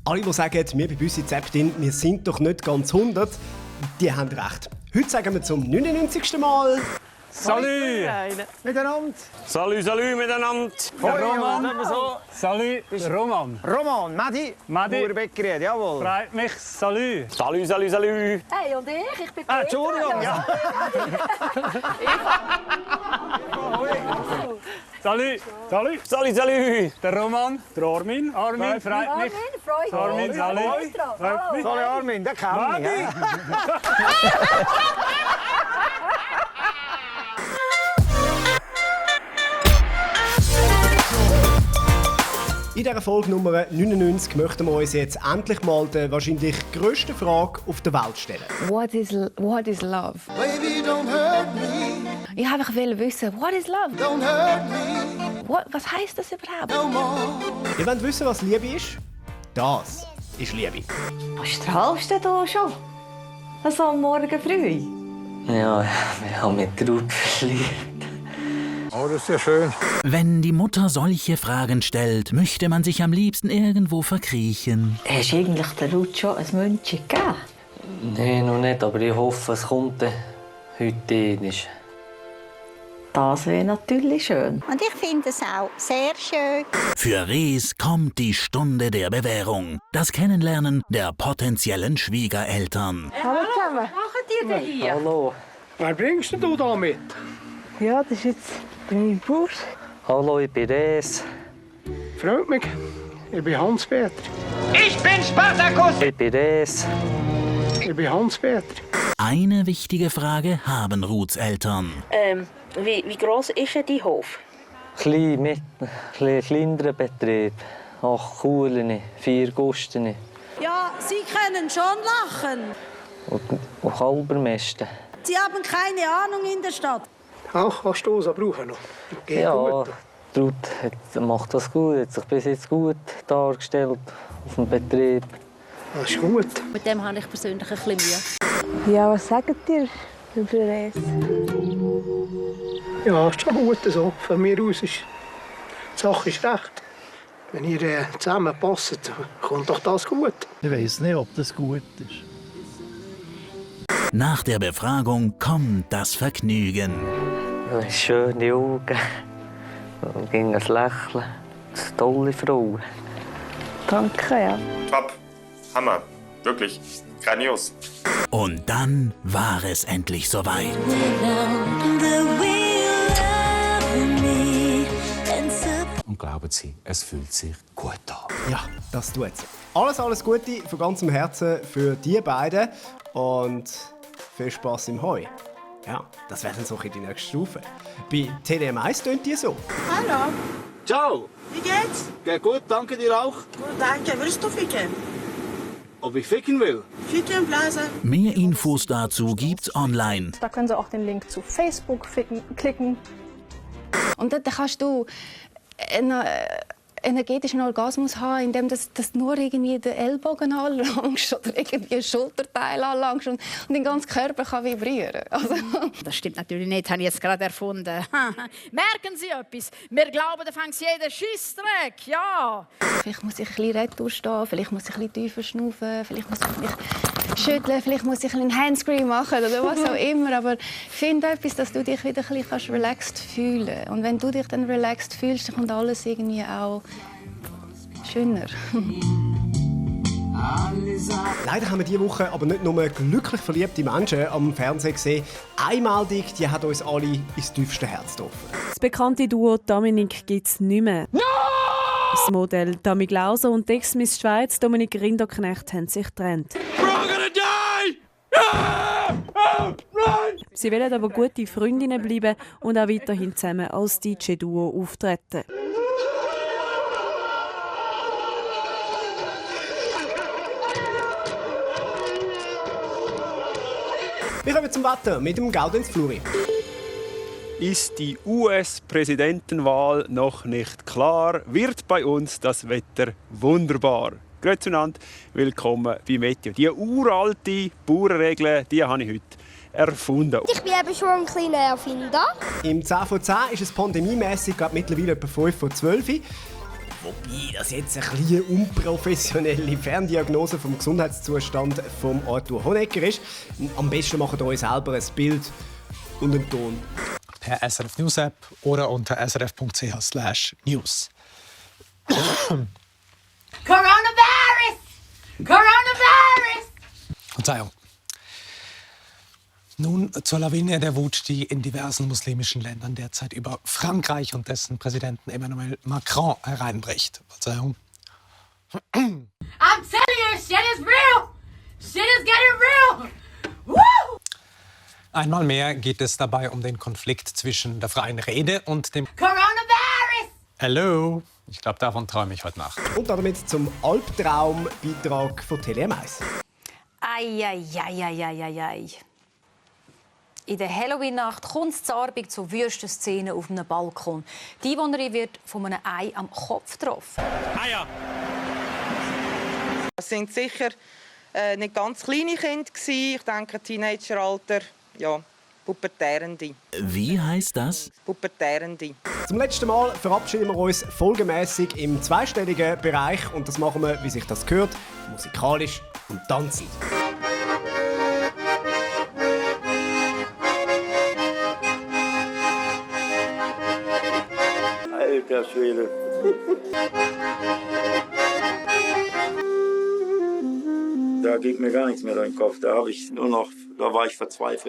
Alle, die sagen, wir bei Büssi Zeptin, wir sind doch nicht ganz 100, die haben recht. Heute sagen wir zum 99. Mal... Salut! Miteinander. Salut, salut miteinander! Der Roman. Salut, Roman. Roman, Madi. Madi. Bauernbäckerei, jawohl. Freut mich, salut! Salut, salut, salut! Hey, und ich bin Petra. Entschuldigung, ja. Salut! Salut! Salut, salut! Der Roman, der Armin. Armin, freut mich. Armin, salut! Freut mich. Sorry, Armin, den kann ich. Ja. In dieser Folge Nummer 99 möchten wir uns jetzt endlich mal die wahrscheinlich grösste Frage auf der Welt stellen. What is love? Baby, don't hurt me, Ich wollte einfach wissen, what is love? don't hurt me Was heisst das überhaupt? no more. Ihr wollt wissen, was Liebe ist? Das ist Liebe. Was strahlst du da schon? Also am Morgen früh? Ja, wir haben mich drauf verliebt. Oh, das ist ja schön. Wenn die Mutter solche Fragen stellt, möchte man sich am liebsten irgendwo verkriechen. Hast du eigentlich der Ruth schon ein München gegeben? Nein, noch nicht, aber ich hoffe, es kommt heute nicht. Das wäre natürlich schön. Und ich finde es auch sehr schön. Für Ries kommt die Stunde der Bewährung. Das Kennenlernen der potenziellen Schwiegereltern. Hallo zusammen. Was macht ihr denn hier? Hallo. Wer bringst du da mit? Ja, das ist jetzt mein Bauer. Hallo, ich bin Res. Freut mich. Ich bin Hans-Peter. Ich bin Res. Ich bin Hans-Peter. Eine wichtige Frage haben Ruths Eltern. Wie gross ist denn dein Hof? Kleinerer Betrieb. 8 Kuhlen, 4 Gusten Ja, Sie können schon lachen. und Kalbermästen. Sie haben keine Ahnung in der Stadt. Auch kannst du es brauchen noch. Geht Ja, gut. Ruth macht das gut, hat sich bis jetzt gut dargestellt auf dem Betrieb. Das ist gut. Mit dem habe ich persönlich ein bisschen Mühe. Ja, was sagt ihr über das? Ja, ist schon gut so. Von mir aus ist die Sache ist recht. Wenn ihr zusammenpasst, kommt doch das gut. Ich weiß nicht, ob das gut ist. Nach der Befragung kommt das Vergnügen. Schöne Augen, ging ein Lächeln. Eine tolle Frau. Danke, ja. Top, Hammer, wirklich, grandios. Und dann war es endlich soweit. Und glauben Sie, es fühlt sich gut an. Ja, das tut's. Alles Gute von ganzem Herzen für die beiden und viel Spass im Heu. Ja, das wäre dann so die nächste Stufe. Bei TDM1 tönt die so. Hallo, Ciao! wie geht's? Geht gut, danke dir auch. Gut, danke. Willst du ficken? Ob ich ficken will? Ficken, Blase. Mehr Infos dazu gibt's online. Da können Sie auch den Link zu Facebook klicken. Und dann kannst du einen energetischen Orgasmus haben, indem du nur irgendwie den Ellbogen anlangst oder irgendwie ein Schulterteil anlangst und dein ganzer Körper kann vibrieren. Also. Das stimmt natürlich nicht, habe ich jetzt gerade erfunden. Merken Sie etwas? Wir glauben, da fängt jeder Scheissdreck, ja. Vielleicht muss ich ein bisschen retour stehen, vielleicht muss ich ein bisschen tiefer schnaufen, vielleicht muss ich mich schütteln, vielleicht muss ich einen Handscreen machen oder was auch immer. Aber finde etwas, dass du dich wieder ein bisschen relaxed fühlen kannst. Und wenn du dich dann relaxed fühlst, dann kommt alles irgendwie auch schöner. Leider haben wir diese Woche aber nicht nur glücklich verliebte Menschen am Fernsehen gesehen. Einmalig, die hat uns alle ins tiefste Herz getroffen. Das bekannte Duo Dominik gibt es nicht mehr. No! Das Modell Dami Glauser und die Ex-Miss Schweiz Dominik Rinderknecht haben sich getrennt. Sie wollen aber gute Freundinnen bleiben und auch weiterhin zusammen als DJ-Duo auftreten. Wir kommen zum Wetter mit dem Gaudenz Fluri. Ist die US-Präsidentenwahl noch nicht klar, wird bei uns das Wetter wunderbar. Grüezi zueinander, willkommen bei Meteo. Die uralte Bauernregel, die habe ich heute erfunden. Ich bin eben schon ein kleiner Erfinder. Im 10 von 10 ist es pandemiemässig mittlerweile etwa 5 von 12. Wobei das jetzt eine bisschen unprofessionelle Ferndiagnose vom Gesundheitszustand von Arthur Honegger ist. Am besten machen wir euch selber ein Bild und einen Ton. Per SRF News App oder unter srf.ch/news. Coronavirus! Coronavirus! Verzeihung. Nun zur Lawine der Wut, die in diversen muslimischen Ländern derzeit über Frankreich und dessen Präsidenten Emmanuel Macron hereinbricht. Verzeihung. I'm telling you, shit is real! Shit is getting real! Woo! Einmal mehr geht es dabei um den Konflikt zwischen der freien Rede und dem Coronavirus! Hello. Ich glaube, davon träume ich heute Nacht. Und damit zum Albtraumbeitrag von TeleM1. Ei. In der Halloween-Nacht kommt es zur Abend zu wüsten Szenen auf einem Balkon. Die Einwohnerin wird von einem Ei am Kopf getroffen. Eier! Das sind sicher nicht ganz kleine Kinder gewesen. Ich denke, Teenageralter, ja, Pubertärende. Wie heißt das? Pubertärende. Zum letzten Mal verabschieden wir uns folgemäßig im zweistelligen Bereich. Und das machen wir, wie sich das gehört, musikalisch und tanzend. Alter Schwede. Da geht mir gar nichts mehr durch den Kopf. Da war ich verzweifelt.